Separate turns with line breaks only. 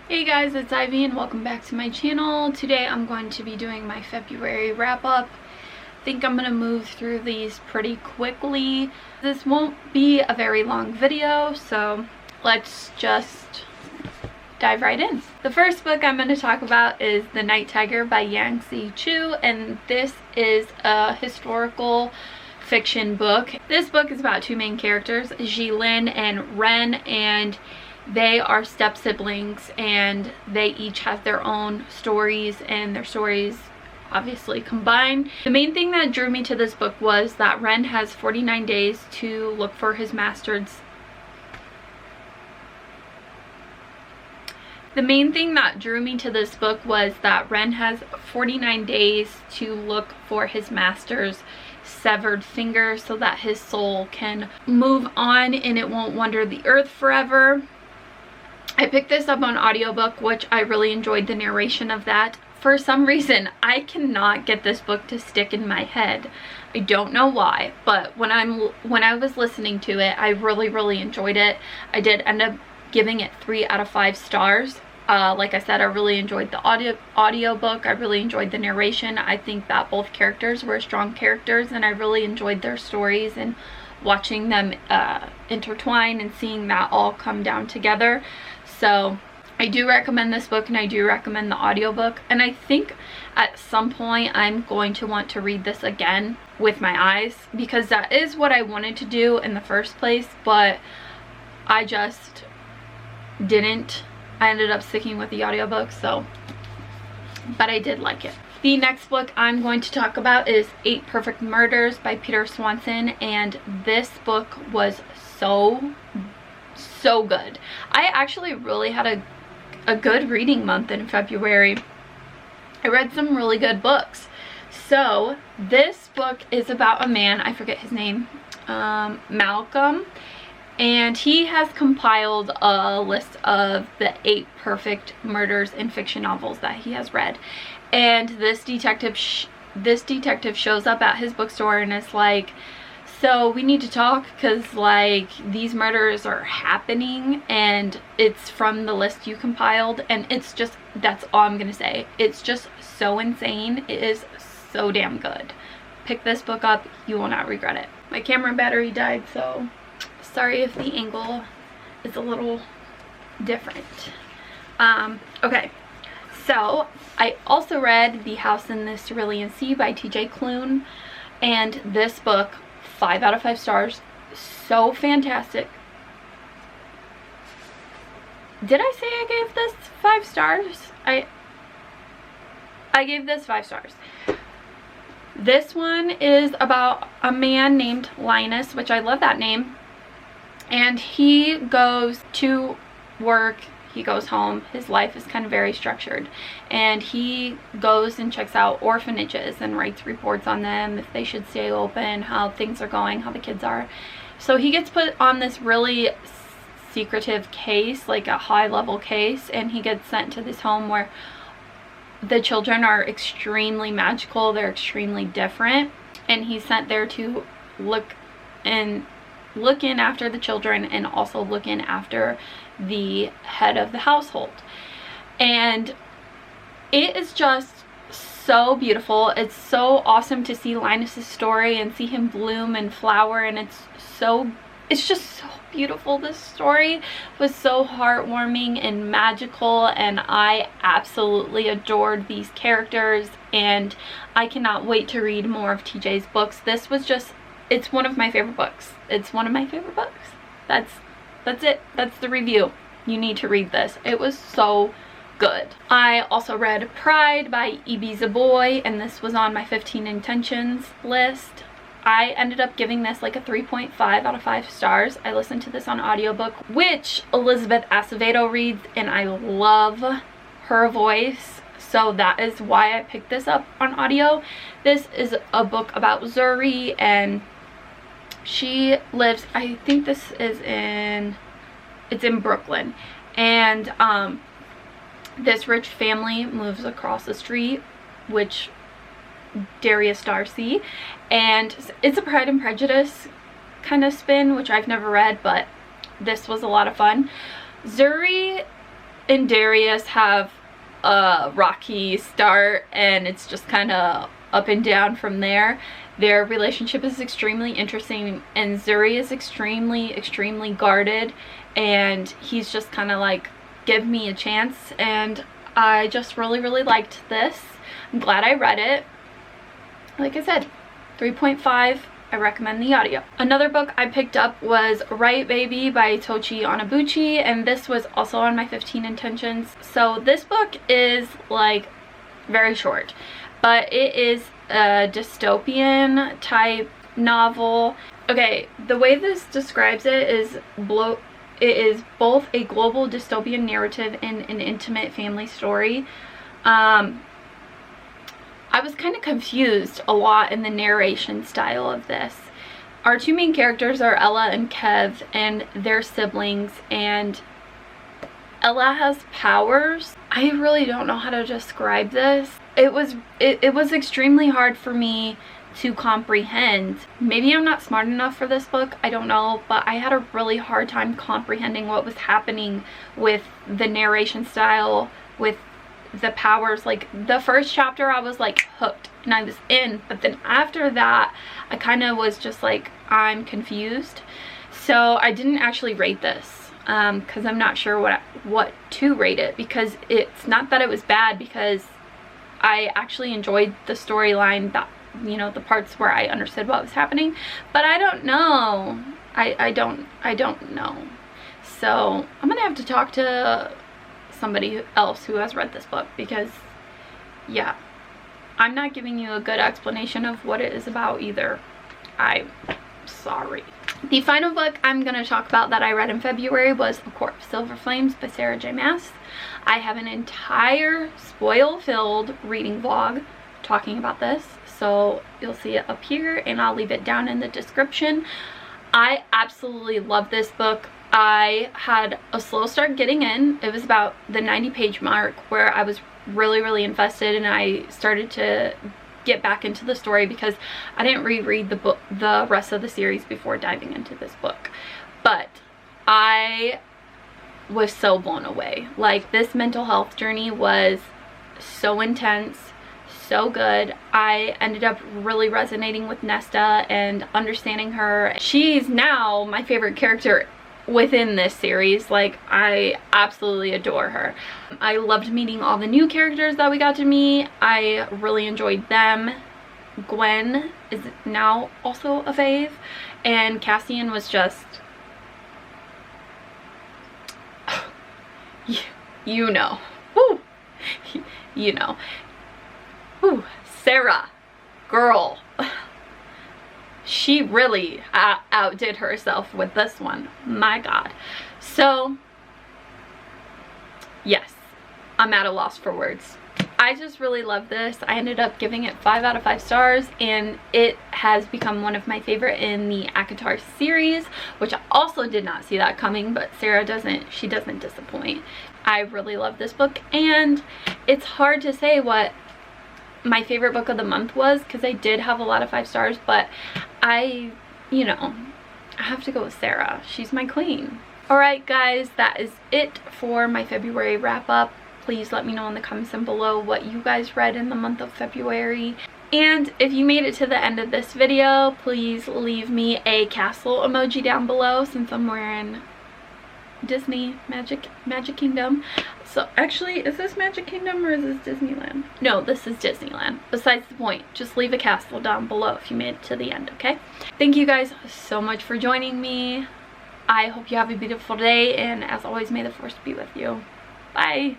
Hey guys, it's Ivy and welcome back to my channel. Today I'm going to be doing my February wrap up. I think I'm going to move through these pretty quickly. This won't be a very long video, so let's just dive right in. The first book I'm going to talk about is The Night Tiger by Yangsze Choo, and this is a historical fiction book. This book is about two main characters, Cerulean and Ren, and they are step siblings and they each have their own stories, and their stories obviously combine. The main thing that drew me to this book was that Ren has 49 days to look for his master's. The main thing that drew me to this book was that Ren has 49 days to look for his master's severed finger so that his soul can move on and it won't wander the earth forever. I picked this up on audiobook, which I really enjoyed the narration of that. For some reason, I cannot get this book to stick in my head. I don't know why, but when I was listening to it, I really enjoyed it. I did end up giving it 3 out of 5 stars. Like I said, I really enjoyed the audiobook. I really enjoyed the narration. I think that both characters were strong characters, and I really enjoyed their stories and watching them intertwine and seeing that all come down together. So I do recommend this book, and I do recommend the audiobook, and I think at some point I'm going to want to read this again with my eyes, because that is what I wanted to do in the first place, but I just didn't. I ended up sticking with the audiobook, so, but I did like it. The next book I'm going to talk about is 8 Perfect Murders by Peter Swanson, and this book was so good. I actually really had a good reading month in February. I read some really good books. So this book is about a man, I forget his name, Malcolm, and he has compiled a list of the 8 perfect murders in fiction novels that he has read. And this detective shows up at his bookstore and is like, so we need to talk because like these murders are happening and it's from the list you compiled, and it's just, that's all I'm gonna say. It's just so insane. It is so damn good. Pick this book up, you will not regret it. My camera battery died, so sorry if the angle is a little different. Okay, so I also read The House in the Cerulean Sea by TJ Klune, and this book, 5 out of 5 stars. So fantastic. Did I say I gave this 5 stars? I gave this 5 stars. This one is about a man named Linus, which I love that name, and he goes to work, he goes home, his life is kind of very structured, and he goes and checks out orphanages and writes reports on them, if they should stay open, how things are going, how the kids are. So he gets put on this really secretive case, like a high level case, and he gets sent to this home where the children are extremely magical, they're extremely different, and he's sent there to look in after the children and also look in after the head of the household. And it is just so beautiful. It's so awesome to see Linus's story and see him bloom and flower, and it's just so beautiful. This story was so heartwarming and magical, and I absolutely adored these characters, and I cannot wait to read more of TJ's books. This was just, it's one of my favorite books. It's one of my favorite books. That's it. That's the review. You need to read this. It was so good. I also read Pride by Ibi Zoboi, and this was on my 15 intentions list. I ended up giving this like a 3.5 out of 5 stars. I listened to this on audiobook, which Elizabeth Acevedo reads, and I love her voice. So that is why I picked this up on audio. This is a book about Zuri, and she lives, I think this is it's in Brooklyn, and this rich family moves across the street, which Darius Darcy, and it's a Pride and Prejudice kind of spin, which I've never read, but this was a lot of fun. Zuri and Darius have a rocky start, and it's just kind of up and down from there. Their relationship is extremely interesting, and Zuri is extremely guarded, and he's just kind of like, give me a chance. And I just really liked this. I'm glad I read it. Like I said, 3.5. I recommend the audio. Another book I picked up was Riot Baby by Tochi Onyebuchi, and this was also on my 15 intentions. So this book is like very short, but it is a dystopian type novel. Okay, the way this describes it is it is both a global dystopian narrative and an intimate family story. I was kind of confused a lot in the narration style of this. Our two main characters are Ella and Kev, and their siblings, and Ella has powers. I really don't know how to describe this. It was extremely hard for me to comprehend. Maybe I'm not smart enough for this book, I don't know, but I had a really hard time comprehending what was happening with the narration style, with the powers. Like the first chapter I was like hooked and I was in, but then after that I kind of was just like, I'm confused. So I didn't actually rate this because I'm not sure what to rate it, because it's not that it was bad, because I actually enjoyed the storyline, that, you know, the parts where I understood what was happening, but I don't know. I don't know. So I'm gonna have to talk to somebody else who has read this book, because yeah, I'm not giving you a good explanation of what it is about either. I'm sorry. The final book I'm going to talk about that I read in February was, of course, Silver Flames by Sarah J. Maas. I have an entire spoil-filled reading vlog talking about this, so you'll see it up here and I'll leave it down in the description. I absolutely love this book. I had a slow start getting in. It was about the 90-page mark where I was really invested, and I started to get back into the story because I didn't reread the rest of the series before diving into this book. But I was so blown away. Like, this mental health journey was so intense, so good. I ended up really resonating with Nesta and understanding her. She's now my favorite character within this series. Like, I absolutely adore her. I loved meeting all the new characters that we got to meet. I really enjoyed them. Gwen is now also a fave, and Cassian was just you know. Woo. You know. Woo. Sarah, girl, she really outdid herself with this one. My God. So yes, I'm at a loss for words. I just really love this. I ended up giving it 5 out of 5 stars, and it has become one of my favorite in the ACOTAR series, which I also did not see that coming, but Sarah doesn't, she doesn't disappoint. I really love this book, and it's hard to say what my favorite book of the month was, because I did have a lot of 5 stars, but you know, I have to go with Sarah. She's my queen. Alright guys, that is it for my February wrap up. Please let me know in the comments down below what you guys read in the month of February. And if you made it to the end of this video, please leave me a castle emoji down below, since I'm wearing Disney Magic Kingdom. So actually, is this Magic Kingdom or is this Disneyland? No, this is Disneyland. Besides the point, just leave a castle down below if you made it to the end, okay? Thank you guys so much for joining me. I hope you have a beautiful day, and as always, may the force be with you. Bye.